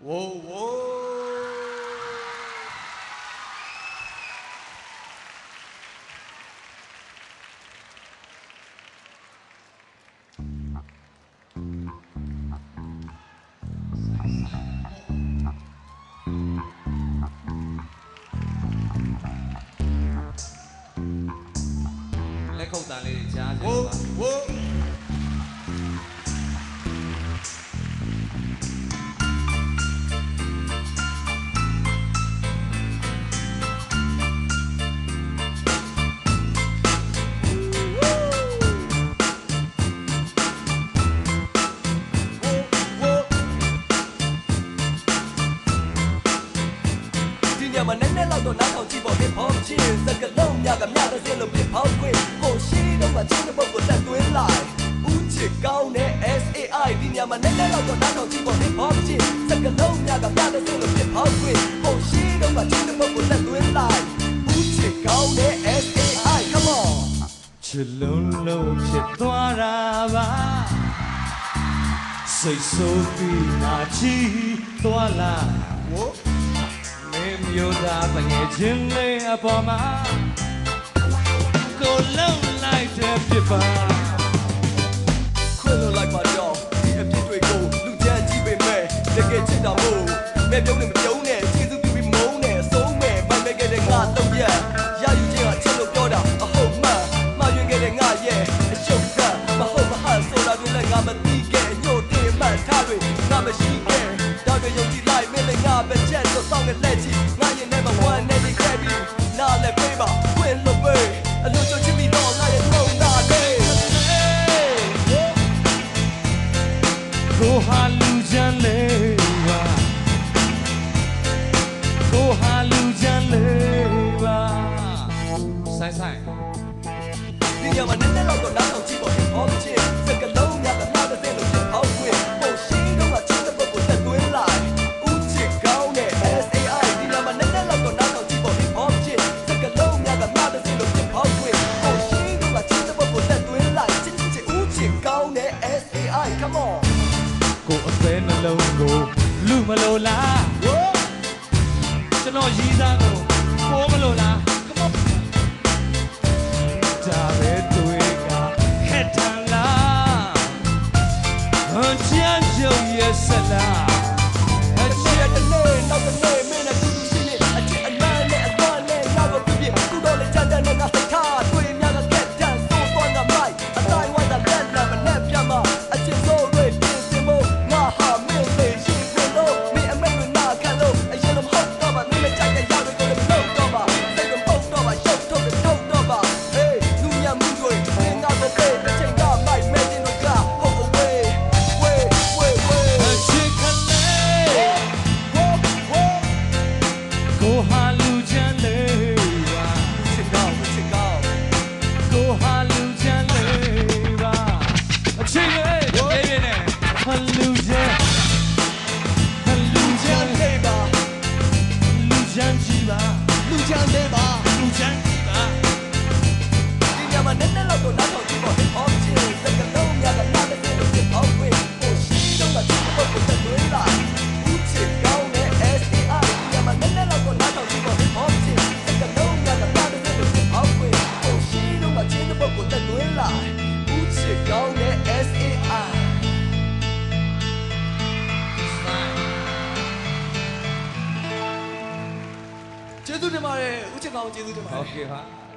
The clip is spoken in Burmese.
ဝိုးဝိုးလက်ခုပ်တန်လေးတွေကြားကြပါဝိုးမနဲ့နဲ့လောက်တော့နားထောင်ကြည့်ဖို့ဟစ်ဟောပ်ချင်းစကလုံးမြကမြတဲ့စင်းလို့ပြဖောက်ခွေကိုရှိတော့မှချင်းတဲ့ပုတ်ကိုတက်သွင်းလိုက်ဦးချစ်ကောင်းတဲ့ SAI ဒီညမနဲ့နဲ့လောက်တော့နားထောင်ကြည့်ဖို့ဟစ်ဟောပ်ချင်းစကလုံးမြကမြတဲ့စင်းလို့ပြဖောက်ခွေကိုရှိတော့မှချင်းတဲ့ပုတ်ကိုတက်သွင်းလိုက်ဦးချစ်ကောင်းတဲ့ SAI come on ချစ်လုံးလုံးဖြစ်သွားတာပါစိတ်ဆိုးပြီးနာချီသွားလာဝိုးမျိုးသားတငယ်ချင်းလေးအပေါ်မှာကိုလုံးလိုက်တဲ့ဖြစ်ပါခွင့်လွှတ်လိုက်ပါတော့ဒီအဖြစ်တွေကိုလူချမ်းကြည့်ပေမဲ့တကယ်ချစ်တာမို့မဲ့ပြုံးနဲ့မပြုံးနဲ့ကျေးဇူးပြုပြီးမုန်းနဲ့အဆုံးမဲ့မိုက်မဲ့ခဲ့တဲ့ငါတော့ရရယူခြင်းကချစ်လို့ပြောတာအဟုတ်မှန်မှားယွင်းခဲ့တဲ့ငါရဲ့အရှုပ်ကမဟုတ်မဟန်ဆိုတာတွေလည်းငါမသိခဲ့ညို့တင်မှတ်ထားတွေငါမရှိခဲ့ဒါတွေယုံကြည်လိုက်မင်းလည်းငါပဲချက်ဆိုစောင့်ခဲ့လက်ချီငါရင်ထဲမှာဝမ်းနဲ့နေခဲ့ပြီးနားလည်းပေးပါခွင့်လွှတ်ပေးအလို့ချစ်ပြီးတော့ငါရဲ့နှုံးသားလေးကိုဟာလူချမ်းလေးပါကိုဟာလူချမ်းလေးပါဆိုင်ဆိုင်ဒီညမှာနဲ့နဲ့တော့နားထောင်ကြည့်ဖို့ဟောချစ်စကလုံးများကနားတဲ့လို့ဖြစ်အောင်ခွေပို့ရှိတော့ကချစ်တဲ့ပုတ်ကိုတက်သွင်းလိုက်ဦးချစ်ကောင်းတဲ့ SAI ဒီညမှာနဲ့နဲ့တော့နားထောင်ကြည့်ဖို့ဟောချစ်စကလုံးများကနားတဲ့လို့ဖြစ်အောင်ခွေပို့ရှိတော့ကချစ်တဲ့ပုတ်ကိုတက်သွင်းလိုက်ချစ်ဦးချစ်ကောင်းတဲ့ SAI come on ကိုအသေးနှလုံးကိုလူမလို့လားကျွန်တော်ရည်သားကိုပိုးမလို့လားဒါပဲတွေ့ကဟက်တန်လားဟန်ချမ်းရုပ်ရဲ့ဆက်လားအချစ်တဲ့နေ့နောက်တဲ့နေ့မင်းနဲ့တူတူရှိနေအချစ်အလန်းနဲ့အသွားနဲ့ငါကိုပြပြကုတော့လေချမ်းတဲ့ငါစိတ်ထားတွေ့များကကက်တန်ဆိုးသွားငါမိုက်အတိုင်းဝိုင်းတာလက်လာမနဲ့ပြမအချစ်စိုးတွေပြင်စင်ဖို့ငါဟာမင်းလေးရှိခွင့်လို့မင်းအမေကနာခံလို့အရင်တော့မဟုတ်တော့ပါမင်းနဲ့ကြိုက်တဲ့ရောက်တွေကိုလည်းမလုပ်တော့ပါစိတ်ကပုတ်တော့ပါရုပ်ထုတ်တဲ့ထုတ်တော့ပါဟေးလူညမှုတွေမင်းငါကိုပေးတဲ့ချိန်ကမိုက်မဲတင်တို့ကဟုတ်အဝေးဝေးဝေးဝေးအချစ်ကလေးကိုဟာလူချမ်းလေးပါချစ်ကောင်းကိုဟာလူချမ်းလေးပါအချစ်လေးဒီပြင်းနဲ့ဟာလူချမ်းလေးပါလူချမ်းကြီးပါလူချမ်းလေးပါလူချမ်းကြီးပါဒီညမှာနဲ့နဲ့တော့နားထောင်ကြည့်ဖို့ဟစ်ဟောပ်ချင်းစကလုံးများကနားတဲ့လို့ဖြစ်အောင်ခွေကိုရှိတော့ကချစ်ဖို့ကိုတက်သွင်းလာဦးချစ်ကောင်းတဲ့ SAI ဒီညမှာနဲ့နဲ့တော့နားထောင်ကြည့်ဖို့ဟစ်ဟောပ်ချင်းစကလုံးများကနားတဲ့လို့ဖြစ်အောင်ခွေကိုရှိတော့ကချစ်ဖို့ကိုတက်သွင်းလာဦးချစ်ကောင်းတဲ့ SAI ကျေးဇူးတင်ပါတယ်ဦးချစ်ကောင်းကျေးဇူးတင်ပါတယ်โอเคပါ